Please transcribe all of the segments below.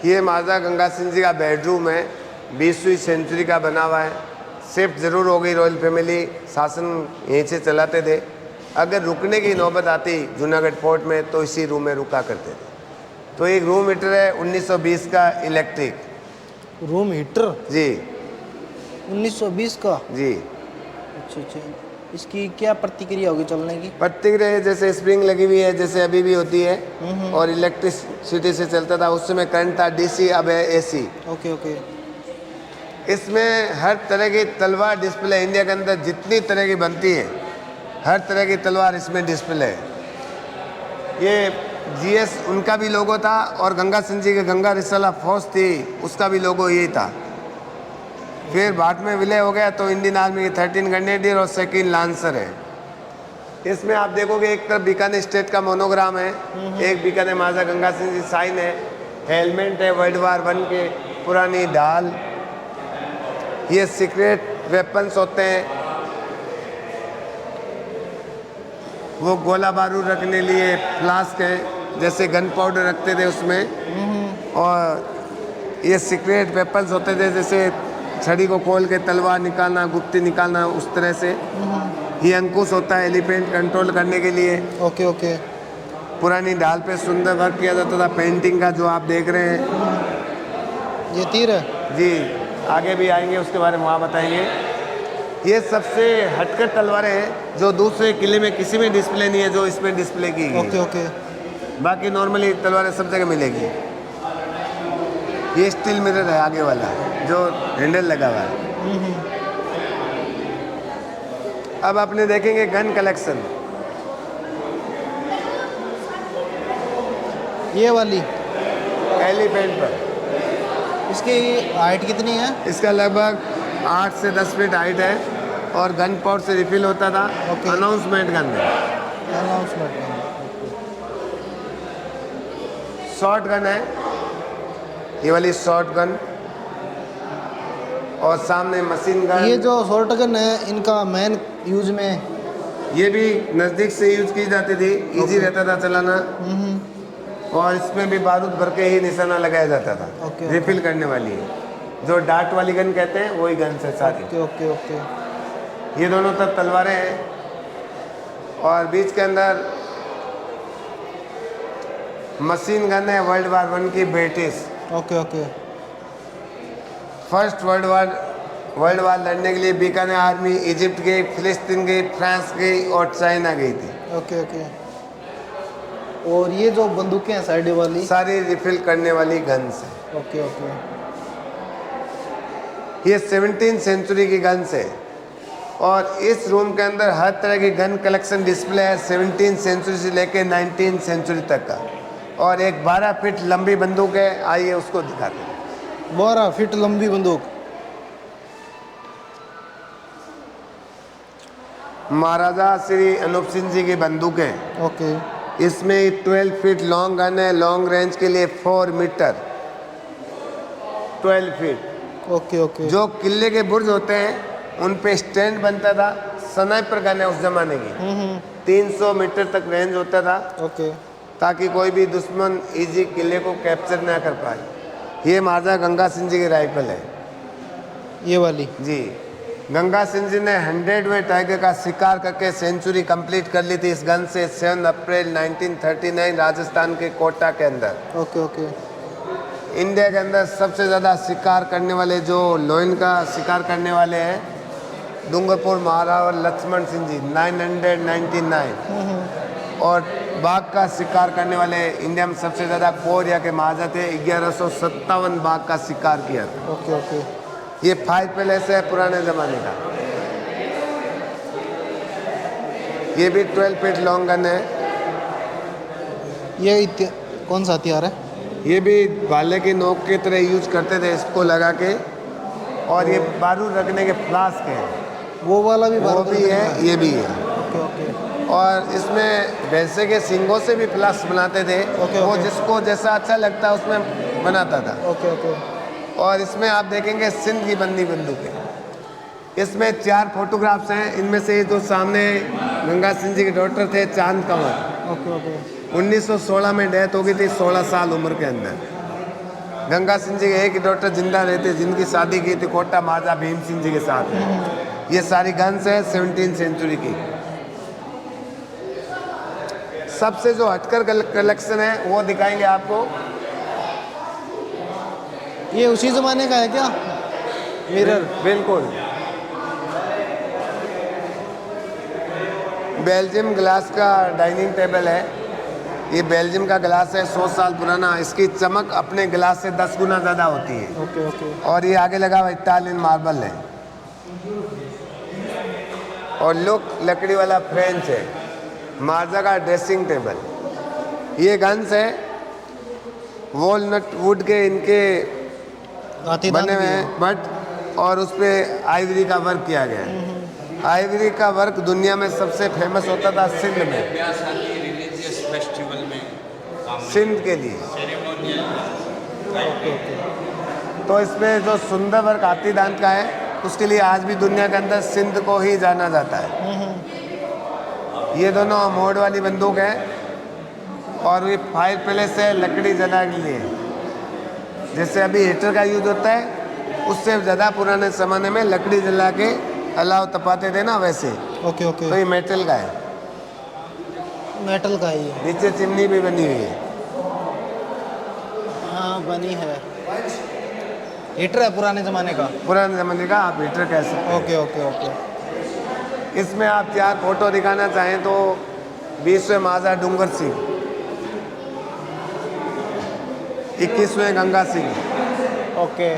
ये महाराजा गंगा सिंह जी का बेडरूम है, 20वीं सेंचुरी का बना हुआ है। शिफ्ट ज़रूर हो गई, रॉयल फैमिली शासन यहीं से चलाते थे। अगर रुकने की नौबत आती जूनागढ़ फोर्ट में तो इसी रूम में रुका करते थे। तो एक रूम हीटर है 1920 का इलेक्ट्रिक। रूम हीटर जी 1920 का। जी। अच्छा, इसकी क्या प्रतिक्रिया होगी चलने की? प्रतिक्रिया जैसे स्प्रिंग लगी हुई है, जैसे अभी भी होती है। और इलेक्ट्रिसिटी से चलता था, उस समय करंट था, डीसी, अब है एसी। Okay okay. इसमें हर तरह की तलवार डिस्प्ले, इंडिया के अंदर जितनी तरह की बनती है हर तरह की तलवार इसमें डिस्प्ले है। ये जीएस उनका भी लोगो था, और गंगा सिंह जी के गंगा रिसाला फौज थी उसका भी लोगो यही था। फिर भाट में विलय हो गया तो इंडियन आर्मी के 13 ग्रेनेडियर और 2 लांसर है। इसमें आप देखोगे एक तरफ बीकानेर स्टेट का मोनोग्राम है, एक बीकानेर महाराजा गंगा सिंह जी साइन है, हेलमेट है वर्ल्ड वार 1 के, पुरानी ढाल, ये सीक्रेट वेपन्स होते हैं, वो गोला बारूद रखने लिए फ्लास्क है, जैसे गन पाउडर रखते थे उसमें। और ये सीक्रेट वेपन्स होते थे, जैसे छड़ी को खोल के तलवार निकालना, गुप्ती निकालना, उस तरह से। ये अंकुश होता है एलिफेंट कंट्रोल करने के लिए। Okay okay. पुरानी ढाल पे सुंदर वर्क किया जाता था पेंटिंग का, जो आप देख रहे हैं। ये तीर है जी, आगे भी आएंगे उसके बारे में वहाँ बताएंगे। ये सबसे हटकर तलवारें हैं जो दूसरे किले में किसी में डिस्प्ले नहीं है, जो इसमें डिस्प्ले की गई। Okay okay. बाकी नॉर्मली तलवारें सब जगह मिलेगी। ये स्टील मिरर है आगे वाला, जो हैंडल लगा हुआ है। अब आपने देखेंगे गन कलेक्शन, ये वाली एलिफेंट पर। इसकी हाइट कितनी है? इसका लगभग 8 से 10 फीट हाइट है, और गन पाउडर से रिफिल होता था। अनाउंसमेंट गन है, अनाउंसमेंट। शॉर्ट गन है ये वाली शॉर्ट गन, और सामने मशीन गन। ये जो शॉर्ट गन है इनका मेन यूज में, ये भी नज़दीक से यूज की जाती थी, इजी रहता था चलाना। और इसमें भी बारूद भर के ही निशाना लगाया जाता था। रिफिल करने वाली है, जो डार्ट वाली गन कहते हैं, वही गन से सारी। Okay okay okay. ये दोनों तरफ तलवारें हैं, और बीच के अंदर मशीन गन है वर्ल्ड वार 1 की, British. Okay okay. First world war लड़ने के लिए बीकानेर आर्मी इजिप्ट गई, फिलिस्तीन गई, फ्रांस गई और चाइना गई थी। Okay okay. और ये जो बंदूकें हैं साइड वाली, सारी रिफिल करने वाली गन्स है। Okay okay. ये 17वीं सेंचुरी की गन्स है, और इस रूम के अंदर हर तरह की गन कलेक्शन डिस्प्ले है, 17वीं सेंचुरी से लेकर 19वीं सेंचुरी तक का। और एक 12 फीट लंबी बंदूक है, आइए उसको दिखाते हैं। 12 फीट लंबी बंदूक, महाराजा श्री अनूप सिंह जी की बंदूक है। ओके। इसमें 12 फीट लॉन्ग गन है, लॉन्ग रेंज के लिए 4 मीटर, 12 फीट। Okay okay. जो किले के बुर्ज होते हैं उन पे स्टैंड बनता था, स्नाइपर गन है उस जमाने की। 300 मीटर तक रेंज होता था। ओके। ताकि कोई भी दुश्मन इजी किले को कैप्चर ना कर पाए। ये महाराजा गंगा सिंह जी की राइफल है, ये वाली। जी। गंगा सिंह जी ने 100वें टाइगर का शिकार करके सेंचुरी कंप्लीट कर ली थी इस गन से, 7 अप्रैल 1939 राजस्थान के कोटा के अंदर। Okay okay. इंडिया के अंदर सबसे ज़्यादा शिकार करने वाले, जो लोइन का शिकार करने वाले हैं, डूंगरपुर महाराज लक्ष्मण सिंह जी 999। और बाघ का शिकार करने वाले इंडिया में सबसे ज़्यादा कोरिया के महाराजा थे, 1157 बाघ का शिकार किया था। Okay okay. ये 5 पैलेस है पुराने ज़माने का। ये भी 12 फीट लॉन्ग गन है। ये कौन सा हथियार है? ये भी भाले की नोक की तरह यूज करते थे इसको लगा के, और ये बारूद रखने के फ्लास्क है। वो वाला भी वो भी है, ये भी है। Okay okay. और इसमें भैंसे के सींगों से भी फ्लास्क बनाते थे। वो जिसको जैसा अच्छा लगता है उसमें बनाता था। Okay okay. और इसमें आप देखेंगे सिंध की बंदी बंदूक है। इसमें 4 फोटोग्राफ्स हैं, इनमें से जो सामने गंगा सिंह जी के डॉक्टर थे चांद कंवर। Okay okay. 1916 में डेथ हो गई थी, 16 साल उम्र के अंदर। गंगा सिंह जी के एक ही डॉटर जिंदा रहते जिनकी शादी की थी कोटा महाराजा भीम सिंह जी के साथ। ये सारी गन्स है 17वीं सेंचुरी की। सबसे जो हटकर कलेक्शन है वो दिखाएंगे आपको। ये उसी ज़माने का है क्या मिरर? बिल्कुल। बेल्जियम ग्लास का डाइनिंग टेबल है। ये बेल्जियम का ग्लास है 100 साल पुराना। इसकी चमक अपने ग्लास से 10 गुना ज़्यादा होती है। Okay okay. और ये आगे लगा हुआ इटालियन मार्बल है। और लुक लकड़ी वाला फ्रेंच है। मार्जा का ड्रेसिंग टेबल। ये गन्स है वॉलनट वुड के, इनके बने हुए हैं बट, और उस पर आइवरी का वर्क किया गया है। आइवरी का वर्क दुनिया में सबसे फेमस होता था सिंध में, रिलीजियस फेस्टिवल में सिंध के लिए। Okay okay. तो इसमें जो सुंदर वर्क हाथी दांत का है उसके लिए आज भी दुनिया के अंदर सिंध को ही जाना जाता है। ये दोनों मोड़ वाली बंदूक है और ये फायर प्लेस है लकड़ी जलाने के लिए। जैसे अभी हीटर का यूज होता है उससे ज़्यादा पुराने ज़माने में लकड़ी जला के अलाव तपाते थे ना, वैसे। Okay okay. तो ये मेटल का है। मेटल का ही है। नीचे चिमनी भी बनी हुई है। हाँ बनी है। हीटर है पुराने ज़माने का? पुराने ज़माने का आप हीटर कह सकते हैं। Okay okay okay. इसमें आप 4 फोटो दिखाना चाहें तो 20वें महाराजा डूंगर सिंह, 21वें गंगा सिंह ओके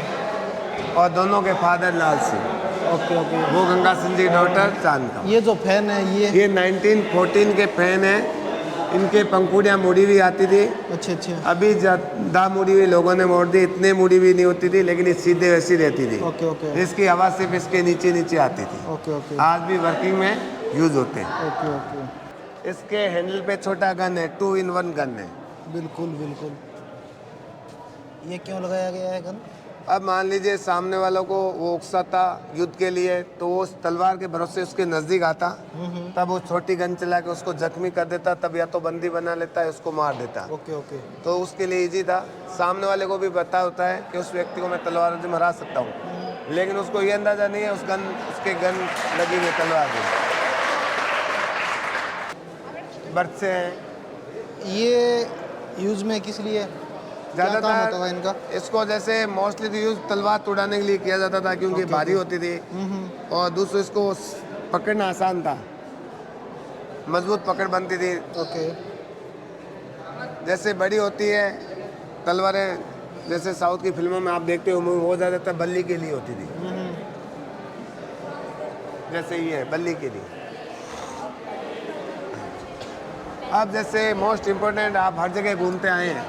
और दोनों के father Lal Singh. Okay okay. वो गंगा सिंह जी डॉटर चांद का। ये जो फैन है ये 1914 के फैन है। इनके पंखुड़ियाँ मुड़ी हुई आती थी। अच्छा अच्छा। अभी ज़्यादा मुड़ी हुई लोगों ने मोड़ दी, इतने मुड़ी हुई नहीं होती थी, लेकिन ये सीधे वैसी रहती थी। ओके ओके इसकी हवा सिर्फ इसके नीचे नीचे आती थी। ओके ओके आज भी वर्किंग में यूज होते हैं। Okay okay. इसके हैंडल पे छोटा गन है, 2 in 1 गन है। बिल्कुल बिल्कुल। ये क्यों लगाया गया है गन? अब मान लीजिए सामने वालों को वो उकसाता युद्ध के लिए, तो वो उस तलवार के भरोसे उसके नज़दीक आता, तब वो छोटी गन चला के उसको जख्मी कर देता, तब या तो बंदी बना लेता है, उसको मार देता। Okay okay. तो उसके लिए इजी था। सामने वाले को भी पता होता है कि उस व्यक्ति को मैं तलवार से मरा सकता हूँ, लेकिन उसको ये अंदाज़ा नहीं है उसके गन लगी हुई तलवार में। बर्चे हैं। ये यूज़ में किस लिए क्या काम होता था इनका? इसको जैसे मोस्टली तो यूज तलवार तोड़ाने के लिए किया जाता था क्योंकि भारी होती थी, और दूसरा इसको पकड़ना आसान था, मजबूत पकड़ बनती थी। ओके। जैसे बड़ी होती है तलवारें, जैसे साउथ की फिल्मों में आप देखते हो वो ज़्यादातर बल्ली के लिए होती थी। जैसे ये है बल्ली के लिए। अब जैसे मोस्ट इम्पोर्टेंट, आप हर जगह घूमते आए हैं,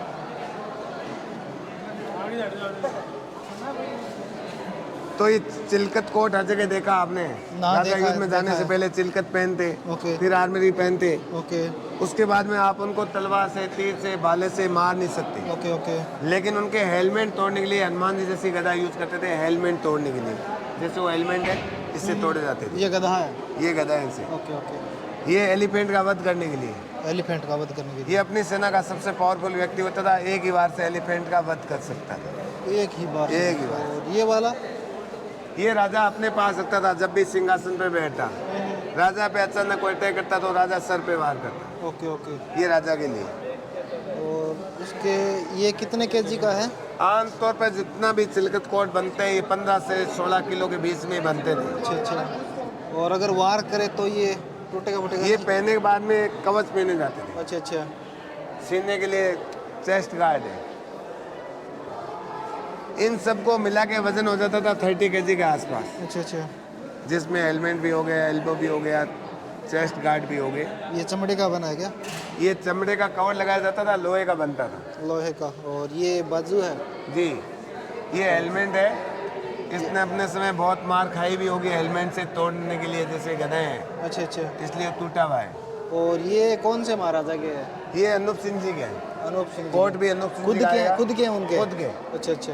तो ये चिलकत कोट हर जगह देखा आपने। राजा युद्ध में जाने से पहले चिलकत पहनते, फिर आर्मरी पहनते। ओके उसके बाद में आप उनको तलवार से, तीर से, भाले से मार नहीं सकते। Okay okay. लेकिन उनके हेलमेट तोड़ने के लिए हनुमान जी जैसी गदा यूज करते थे, हेलमेट तोड़ने के लिए। जैसे वो हेलमेट है, इससे तोड़े जाते थे। ये गधा है? ये गदा है इनसे। Okay okay. ये एलिफेंट का वध करने के लिए। एलिफेंट का वध करने के लिए? ये अपनी सेना का सबसे पावरफुल व्यक्ति होता था, एक ही बार से एलिफेंट का वध कर सकता था। एक ही बार? एक ही बार। और ये वाला? ये राजा अपने पास रखता था जब भी सिंहासन पे बैठता। राजा पे अचानक कोई अटैक करता तो राजा सर पे वार करता। Okay okay. ये राजा के लिए। और इसके ये कितने केजी का है? आमतौर पर जितना भी चिलकत कोट बनते हैं ये 15 से 16 किलो के बीच में बनते थे। अच्छा अच्छा। और अगर वार करे तो ये टूटेगा फूटेगा? ये पहनने के बाद में कवच पहने जाते थे। अच्छा अच्छा। सीने के लिए चेस्ट गार्ड है। इन सबको मिला के वजन हो जाता था 30 kg के आसपास, अच्छा अच्छा। जिसमें हेलमेट भी हो गया, एल्बो भी हो गया, चेस्ट गार्ड भी हो गए। ये चमड़े का बना है क्या? ये चमड़े का कवर लगाया जाता था, लोहे का बनता था। लोहे का। और ये बाजू है? जी, ये हेलमेट है। इसने अपने समय बहुत मार खाई भी होगी हेलमेट से तोड़ने के लिए, जैसे गधे हैं। अच्छा अच्छा। इसलिए टूटा हुआ है। और ये कौन से महाराजा के है? ये अनूप सिंह जी के हैं। अनूप सिंह जी। कोट भी अनूप सिंह खुद जी का के? आएगा। खुद के उनके? खुद के। अच्छा अच्छा।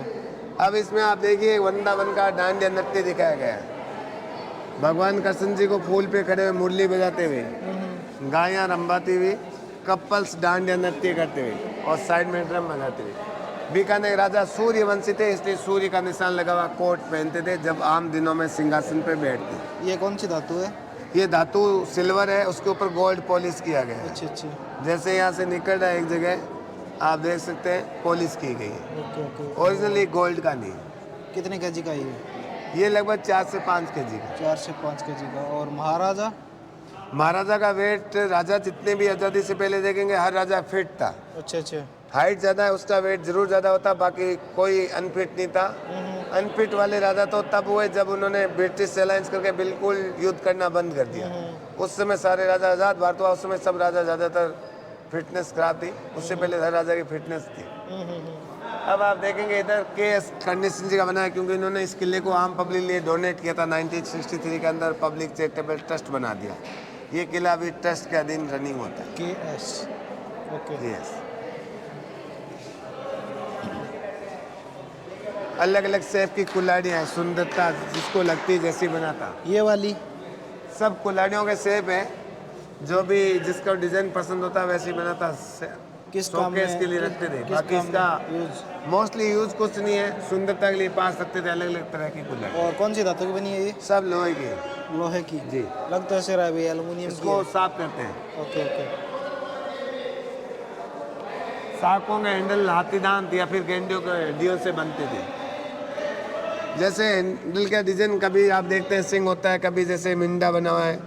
अब इसमें आप देखिए वृंदावन का डांडिया नृत्य दिखाया गया है। भगवान कृष्ण जी को फूल पे खड़े हुए मुरली बजाते हुए, गायां रंबाती हुई, कपल्स डांडिया नृत्य करते हुए और साइड में ड्रम बजाते हुए। बीकानेर राजा सूर्यवंशी थे, इसलिए सूर्य का निशान लगा हुआ कोट पहनते थे जब आम दिनों में सिंहासन पे बैठते। ये कौन सी धातु है? ये धातु सिल्वर है, उसके ऊपर गोल्ड पॉलिश किया गया है। अच्छे अच्छे। जैसे यहाँ से निकल रहा है एक जगह, आप देख सकते हैं पॉलिश की गई है। Okay okay. ओरिजिनली गोल्ड का नहीं। कितने केजी का ये? लगभग 4 से 5 केजी का। 4 से 5 केजी का। और महाराजा? महाराजा का वेट, राजा जितने भी आज़ादी से पहले देखेंगे हर राजा फिट था। अच्छा अच्छा। हाइट ज़्यादा है, उसका वेट जरूर ज़्यादा होता, बाकी कोई अनफिट नहीं था। अनफिट वाले राजा तो तब हुए जब उन्होंने ब्रिटिश अलायंस करके बिल्कुल युद्ध करना बंद कर दिया। उस समय सारे राजा आज़ाद भारत हुआ, उस समय सब राजा ज़्यादातर फिटनेस खराब थी, उससे पहले हर राजा की फिटनेस थी। अब आप देखेंगे इधर के.एस. कर्णी सिंह जी का बना है, क्योंकि इन्होंने इस किले को आम पब्लिक लिए डोनेट किया था। 1963 के अंदर पब्लिक चैरिटेबल ट्रस्ट बना दिया। ये किला अभी ट्रस्ट के अधीन रनिंग होता है। KS। ओके। यस। अलग अलग शेप की कुल्हाड़ियाँ हैं, सुंदरता जिसको लगती है जैसी बनाता। ये वाली? सब कुल्हाड़ियों के शेप है, जो भी जिसका डिजाइन पसंद होता है वैसे ही बनाता। किस काम शोकेस में? के लिए रखते थे, किस बाकी काम इसका में यूज? मोस्टली यूज कुछ नहीं है, सुंदरता के लिए पास रखते थे अलग अलग तरह की कुल्हाड़ी। और कौन सी धातु की बनी है ये? सब लोहे की। लोहे की? जी। लग तो ऐसे रहा है एल्युमिनियम की इसको है। साफ करते हैं। Okay okay. साकों के हैंडल हाथी दांत या फिर गेंडों के हड्डियों से बनते थे। जैसे हैंडल का डिजाइन कभी आप देखते हैं सिंह होता है, कभी जैसे मिंडा बना हुआ है।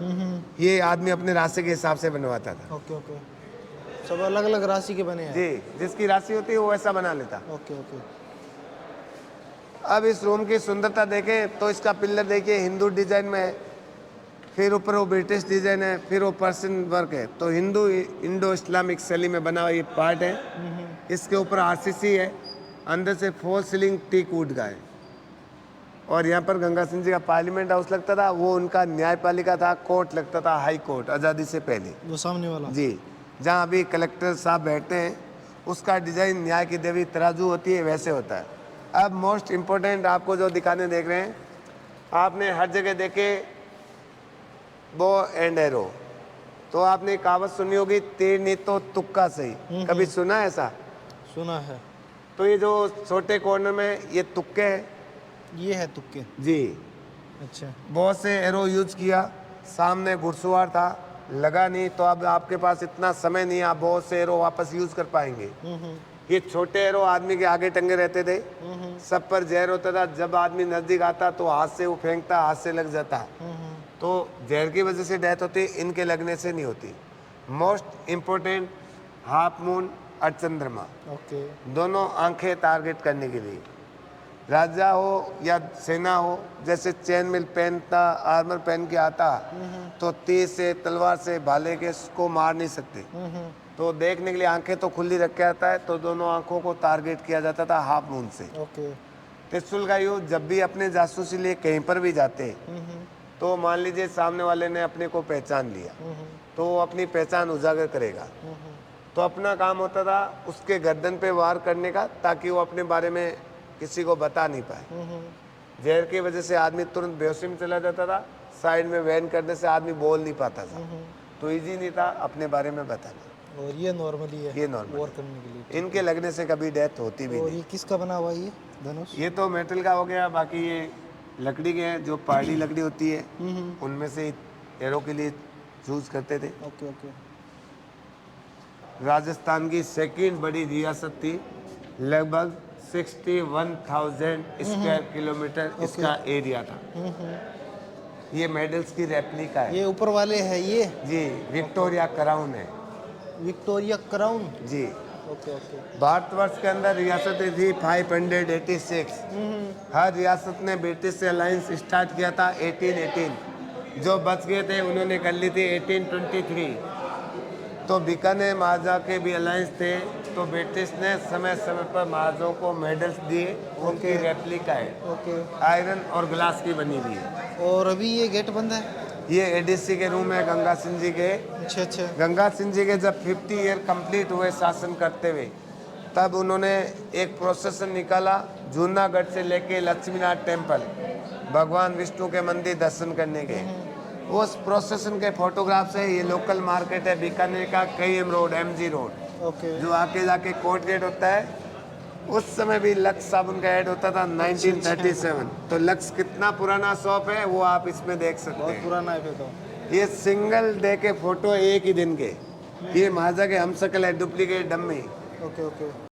ये आदमी अपने राशि के हिसाब से बनवाता था। Okay okay. सब अलग अलग राशि के बने हैं? जी, जिसकी राशि होती है वो ऐसा बना लेता। Okay okay. अब इस रूम की सुंदरता देखें तो इसका पिलर देखिए हिंदू डिजाइन में है, फिर ऊपर वो ब्रिटिश डिजाइन है, फिर वो पर्शियन वर्क है। तो हिंदू इंडो इस्लामिक शैली में बना हुआ ये पार्ट है। इसके ऊपर RCC है, अंदर से 4 सीलिंग टीक वुड का है। और यहाँ पर गंगा सिंह जी का पार्लियामेंट हाउस लगता था, वो उनका न्यायपालिका था, कोर्ट लगता था, हाई कोर्ट आज़ादी से पहले। वो सामने वाला? जी, जहाँ अभी कलेक्टर साहब बैठते हैं उसका डिज़ाइन न्याय की देवी तराजू होती है वैसे होता है। अब मोस्ट इम्पोर्टेंट आपको जो दिखाने देख रहे हैं, आपने हर जगह देखे बो एंड एरो, तो आपने कहावत सुनी होगी तीर नहीं तो तुक्का सही। कभी सुना है ऐसा? सुना है। तो ये जो छोटे कॉर्नर में ये तुक्के हैं। ये है तुक्के? जी। अच्छा। बहुत से एरो यूज किया, सामने घुड़सवार था, लगा नहीं, तो अब आपके पास इतना समय नहीं, आप बहुत से एरो वापस यूज कर पाएंगे। ये छोटे एरो आदमी के आगे टंगे रहते थे, सब पर जहर होता था। जब आदमी नजदीक आता तो हाथ से वो फेंकता, हाथ से लग जाता, तो जहर की वजह से डेथ होती, इनके लगने से नहीं होती। मोस्ट इम्पोर्टेंट हाफ मून और चंद्रमा, ओके। दोनों आंखें टारगेट करने के लिए। राजा हो या सेना हो, जैसे चैन मिल पहनता, आर्मर पहन के आता, तो तीर से तलवार से भाले के इसको मार नहीं सकते, तो देखने के लिए आंखें तो खुली रख के आता है, तो दोनों आंखों को टारगेट किया जाता था हाफ मून से। ओके। त्रिशूल का यूज जब भी अपने जासूसी लिए कहीं पर भी जाते, तो मान लीजिए सामने वाले ने अपने को पहचान लिया, तो वो अपनी पहचान उजागर करेगा, तो अपना काम होता था उसके गर्दन पे वार करने का, ताकि वो अपने बारे में किसी को बता नहीं पाए। जहर की वजह से आदमी तुरंत बेहोशी में चला जाता था, साइड में वैन करने से आदमी बोल नहीं पाता था, तो इजी नहीं था अपने बारे में बताना। और ये नॉर्मली है? ये नॉर्मल वॉर करने के लिए। इनके लगने से कभी डेथ होती भी और नहीं। ये किसका बना हुआ है ये धनुष? ये तो मेटल का हो गया, बाकी ये लकड़ी के हैं, जो पहाड़ी लकड़ी होती है उनमें से एरो के लिए चूज करते थे। Okay okay. राजस्थान की सेकंड बड़ी रियासत थी, लगभग 61,000 स्क्वायर किलोमीटर इसका एरिया था। ये मेडल्स की रेप्लिका है। ये ऊपर वाले है ये? जी, विक्टोरिया क्राउन है। Victoria crown? जी। Okay okay. भारतवर्ष के अंदर रियासतें थी 586। हर रियासत ने ब्रिटिश से अलायंस स्टार्ट किया था 1818, जो बच गए थे उन्होंने कर ली थी 1823। तो बीकानेर महाराजा के भी अलायंस थे, तो ब्रिटिश ने समय समय पर महाराजाओं को मेडल्स दिए, उनकी रेप्लिका है। ओके। आयरन और ग्लास की बनी हुई है। और अभी ये गेट बंद है? ये ADC के रूम है गंगा सिंह जी के। अच्छा अच्छा। गंगा सिंह जी के जब 50 ईयर कंप्लीट हुए शासन करते हुए, तब उन्होंने एक प्रोसेसन निकाला जूनागढ़ से लेके लक्ष्मीनाथ टेम्पल, भगवान विष्णु के मंदिर दर्शन करने के। उस प्रोसेसन के फोटोग्राफ्स है। ये लोकल मार्केट है बीकानेर का KM road, MG road, okay. जो आके जाके कोर्ट गेट होता है, उस समय भी लक्स साबुन का ऐड होता था 1937। तो लक्स कितना पुराना शॉप है वो आप इसमें देख सकते बहुत हैं। पुराना है फिर तो। ये सिंगल डे के फोटो एक ही दिन के। ये माजा के हम शकल है, डुप्लीकेट डम्मी। Okay okay.